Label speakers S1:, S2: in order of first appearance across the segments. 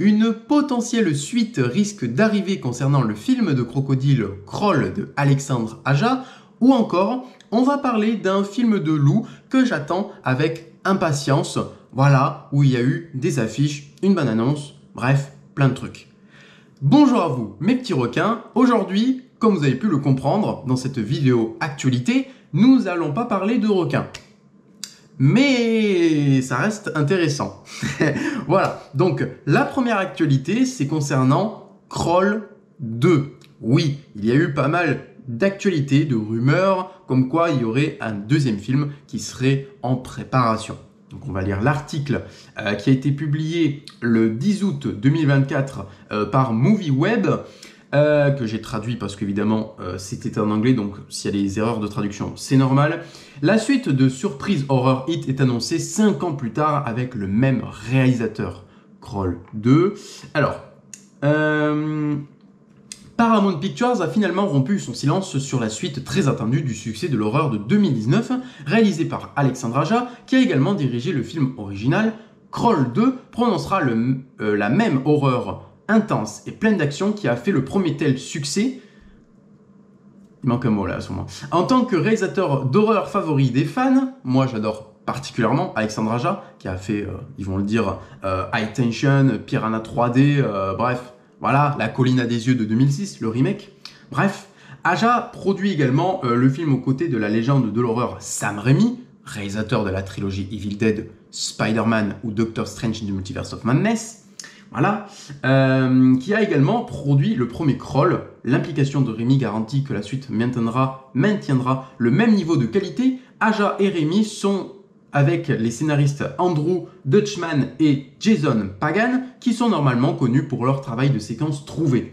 S1: Une potentielle suite risque d'arriver concernant le film de crocodile Crawl de Alexandre Aja, ou encore on va parler d'un film de loup que j'attends avec impatience, voilà, où il y a eu des affiches, une bonne annonce, bref, plein de trucs. Bonjour à vous mes petits requins, aujourd'hui, comme vous avez pu le comprendre dans cette vidéo actualité, nous allons pas parler de requins. Mais ça reste intéressant. Voilà, donc la première actualité, c'est concernant Crawl 2. Oui, il y a eu pas mal d'actualités, de rumeurs, comme quoi il y aurait un deuxième film qui serait en préparation. Donc on va lire l'article qui a été publié le 10 août 2024 par MovieWeb, que j'ai traduit parce qu'évidemment c'était en anglais, donc s'il y a des erreurs de traduction, c'est normal. La suite de Surprise Horror Hit est annoncée 5 ans plus tard avec le même réalisateur, Crawl 2. Alors, Paramount Pictures a finalement rompu son silence sur la suite très attendue du succès de l'horreur de 2019, réalisé par Alexandre Aja, qui a également dirigé le film original. Crawl 2 prononcera la même horreur intense et pleine d'action qui a fait le premier tel succès. Il manque un mot là à ce moment. En tant que réalisateur d'horreur favori des fans, moi j'adore particulièrement Alexandre Aja, qui a fait, ils vont le dire, High Tension, Piranha 3D, bref, voilà, La colline à des yeux de 2006, le remake. Bref, Aja produit également le film aux côtés de la légende de l'horreur Sam Raimi, réalisateur de la trilogie Evil Dead, Spider-Man ou Doctor Strange in the Multiverse of Madness. Voilà, qui a également produit le premier Crawl. L'implication de Raimi garantit que la suite maintiendra le même niveau de qualité. Aja et Raimi sont avec les scénaristes Andrew Dutchman et Jason Pagan, qui sont normalement connus pour leur travail de séquences trouvées.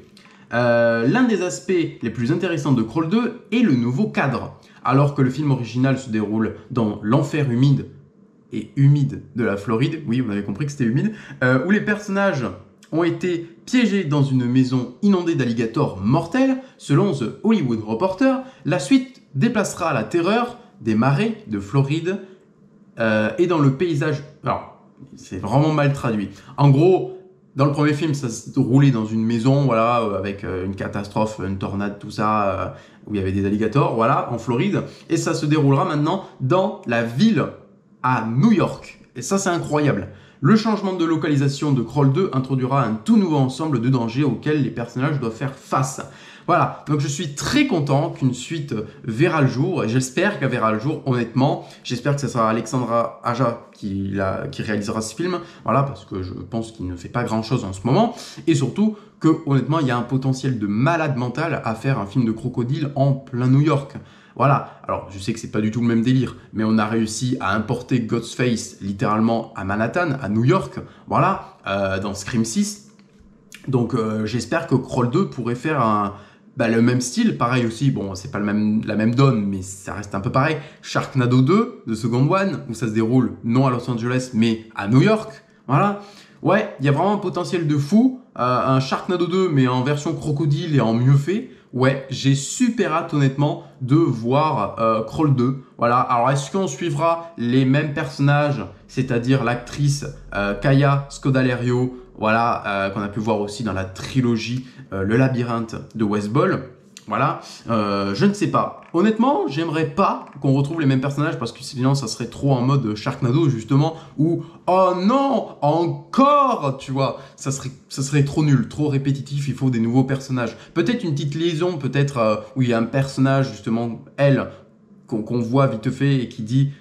S1: L'un des aspects les plus intéressants de Crawl 2 est le nouveau cadre. Alors que le film original se déroule dans l'enfer humide de la Floride, oui, vous avez compris que c'était humide, où les personnages ont été piégés dans une maison inondée d'alligators mortels, selon The Hollywood Reporter, la suite déplacera la terreur des marais de Floride et dans le paysage... Alors, c'est vraiment mal traduit. En gros, dans le premier film, ça se roulait dans une maison, voilà, avec une catastrophe, une tornade, tout ça, où il y avait des alligators, voilà, en Floride, et ça se déroulera maintenant dans la ville à New York. Et ça, c'est incroyable. Le changement de localisation de Crawl 2 introduira un tout nouveau ensemble de dangers auxquels les personnages doivent faire face. Voilà, donc je suis très content qu'une suite verra le jour, et j'espère qu'elle verra le jour, honnêtement. J'espère que ce sera Alexandre Aja qui réalisera ce film, voilà, parce que je pense qu'il ne fait pas grand-chose en ce moment, et surtout que, honnêtement, il y a un potentiel de malade mental à faire un film de crocodile en plein New York. Voilà, alors je sais que c'est pas du tout le même délire, mais on a réussi à importer Ghostface littéralement à Manhattan, à New York, voilà, dans Scream 6. Donc j'espère que Crawl 2 pourrait faire le même style, pareil aussi, bon c'est pas la même donne, mais ça reste un peu pareil. Sharknado 2 de Second One, où ça se déroule non à Los Angeles, mais à New York, voilà. Ouais, il y a vraiment un potentiel de fou, un Sharknado 2, mais en version crocodile et en mieux fait. Ouais, j'ai super hâte honnêtement de voir Crawl 2. Voilà, alors est-ce qu'on suivra les mêmes personnages, c'est-à-dire l'actrice Kaya Scodelario, voilà, qu'on a pu voir aussi dans la trilogie Le Labyrinthe de Wes Ball. Voilà, je ne sais pas. Honnêtement, j'aimerais pas qu'on retrouve les mêmes personnages parce que sinon ça serait trop en mode Sharknado justement où oh non, encore, tu vois, ça serait trop nul, trop répétitif, il faut des nouveaux personnages. Peut-être une petite liaison, peut-être où il y a un personnage justement, elle, qu'on voit vite fait et qui dit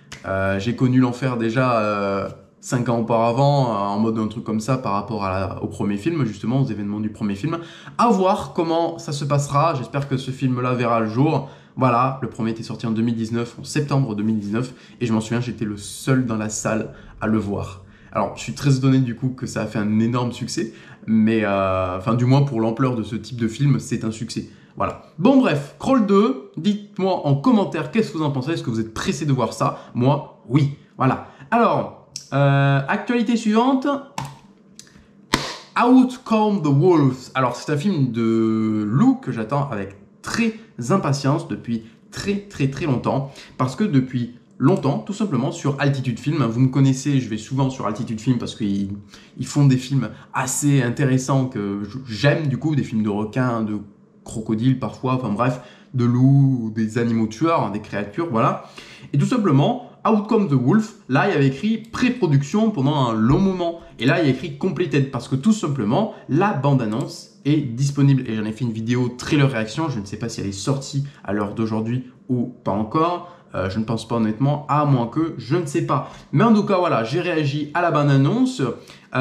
S1: j'ai connu l'enfer déjà 5 ans auparavant, en mode un truc comme ça par rapport au premier film, justement, aux événements du premier film. À voir comment ça se passera. J'espère que ce film-là verra le jour. Voilà, le premier était sorti en 2019, en septembre 2019, et je m'en souviens, j'étais le seul dans la salle à le voir. Alors, je suis très étonné du coup que ça a fait un énorme succès, mais enfin, du moins pour l'ampleur de ce type de film, c'est un succès. Voilà. Bon bref, Crawl 2, dites-moi en commentaire qu'est-ce que vous en pensez. Est-ce que vous êtes pressé de voir ça? Moi, oui. Voilà. Alors... actualité suivante, Out Come the Wolves. Alors c'est un film de loup que j'attends avec très impatience depuis très longtemps, parce que depuis longtemps, tout simplement, sur Altitude Film. Vous me connaissez, je vais souvent sur Altitude Film parce qu'ils font des films assez intéressants que j'aime, du coup, des films de requins, de crocodiles parfois, enfin bref, de loups, des animaux tueurs, des créatures, voilà. Et tout simplement, Out Come the Wolf, là, il y avait écrit pré-production pendant un long moment. Et là, il y a écrit completed parce que tout simplement, la bande-annonce est disponible. Et j'en ai fait une vidéo trailer réaction, je ne sais pas si elle est sortie à l'heure d'aujourd'hui ou pas encore. Je ne pense pas honnêtement, à moins que je ne sais pas. Mais en tout cas, voilà, j'ai réagi à la bande-annonce. Il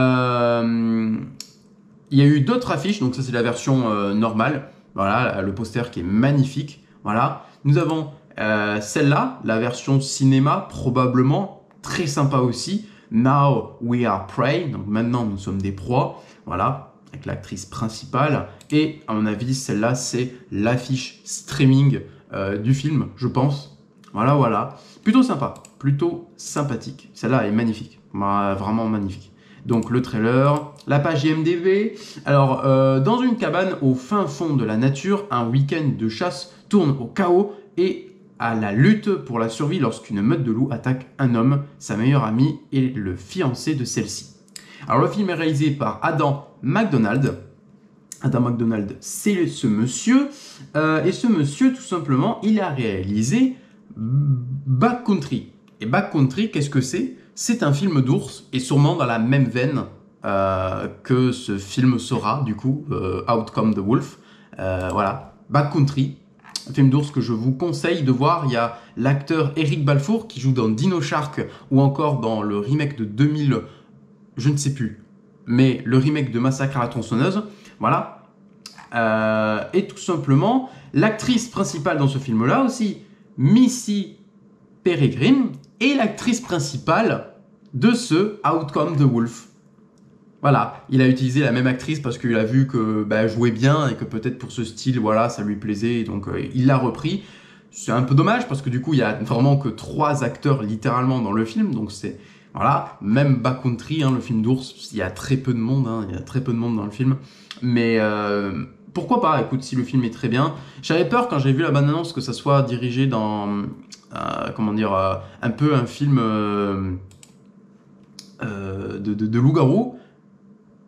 S1: y a eu d'autres affiches, donc ça c'est la version normale. Voilà, le poster qui est magnifique. Voilà. Nous avons celle-là, la version cinéma, probablement très sympa aussi. Now we are prey, donc maintenant nous sommes des proies. Voilà, avec l'actrice principale. Et à mon avis, celle-là, c'est l'affiche streaming du film, je pense. Voilà, voilà. Plutôt sympa, plutôt sympathique. Celle-là est magnifique, vraiment magnifique. Donc le trailer, la page IMDb. Alors, dans une cabane au fin fond de la nature, un week-end de chasse tourne au chaos et à la lutte pour la survie lorsqu'une meute de loups attaque un homme, sa meilleure amie et le fiancé de celle-ci. Alors le film est réalisé par Adam McDonald. Adam McDonald, c'est ce monsieur. Et ce monsieur, tout simplement, il a réalisé Backcountry. Et Backcountry, qu'est-ce que c'est? C'est un film d'ours et sûrement dans la même veine que ce film sera, du coup, Out Come the Wolf. Voilà, Backcountry, un film d'ours que je vous conseille de voir. Il y a l'acteur Eric Balfour qui joue dans Dino Shark ou encore dans le remake de 2000, je ne sais plus, mais le remake de Massacre à la tronçonneuse. Voilà. Et tout simplement, l'actrice principale dans ce film-là aussi, Missy Peregrine, est l'actrice principale de ce Out Come the Wolf. Voilà, il a utilisé la même actrice parce qu'il a vu que elle jouait bien et que peut-être pour ce style, voilà, ça lui plaisait, donc il l'a repris. C'est un peu dommage parce que du coup, il y a vraiment que 3 acteurs littéralement dans le film, donc c'est voilà, même Backcountry, hein, le film d'ours, il y a très peu de monde, hein, il y a très peu de monde dans le film, mais pourquoi pas, écoute, si le film est très bien. J'avais peur quand j'ai vu la bande-annonce que ça soit dirigé dans, comment dire, un peu un film de loup-garou.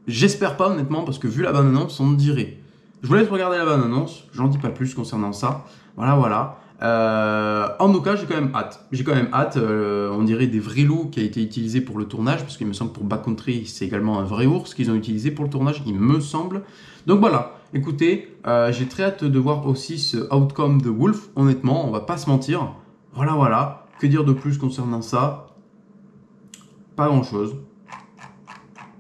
S1: J'espère pas honnêtement parce que vu la bande-annonce, on me dirait. Je vous laisse regarder la bande-annonce, j'en dis pas plus concernant ça. Voilà, voilà. En tout cas, j'ai quand même hâte. J'ai quand même hâte. On dirait des vrais loups qui a été utilisé pour le tournage, parce qu'il me semble que pour Backcountry, c'est également un vrai ours qu'ils ont utilisé pour le tournage, il me semble. Donc voilà, écoutez, j'ai très hâte de voir aussi ce Out Come the Wolf. Honnêtement, on va pas se mentir. Voilà, voilà. Que dire de plus concernant ça? Pas grand-chose.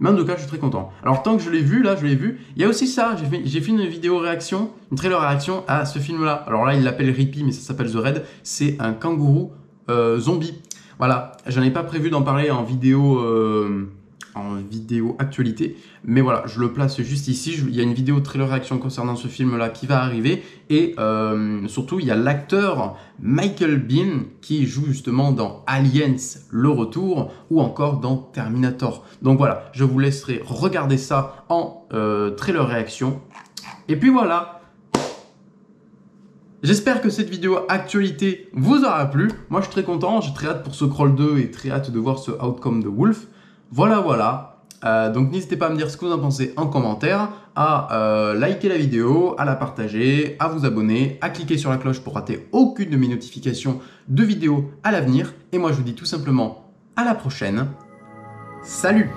S1: Mais en tout cas, je suis très content. Alors, tant que je l'ai vu, là, je l'ai vu. Il y a aussi ça, j'ai fait une vidéo réaction, une trailer réaction à ce film-là. Alors là, il l'appelle Rippy, mais ça s'appelle The Raid. C'est un kangourou zombie. Voilà, j'en ai pas prévu d'en parler en vidéo actualité. Mais voilà, je le place juste ici. Il y a une vidéo trailer réaction concernant ce film-là qui va arriver. Et surtout, il y a l'acteur Michael Biehn qui joue justement dans Aliens, le retour, ou encore dans Terminator. Donc voilà, je vous laisserai regarder ça en trailer réaction. Et puis voilà. J'espère que cette vidéo actualité vous aura plu. Moi, je suis très content. J'ai très hâte pour ce Crawl 2 et très hâte de voir ce Out Come the Wolf. Voilà, voilà. Donc n'hésitez pas à me dire ce que vous en pensez en commentaire, à liker la vidéo, à la partager, à vous abonner, à cliquer sur la cloche pour rater aucune de mes notifications de vidéos à l'avenir. Et moi je vous dis tout simplement à la prochaine. Salut!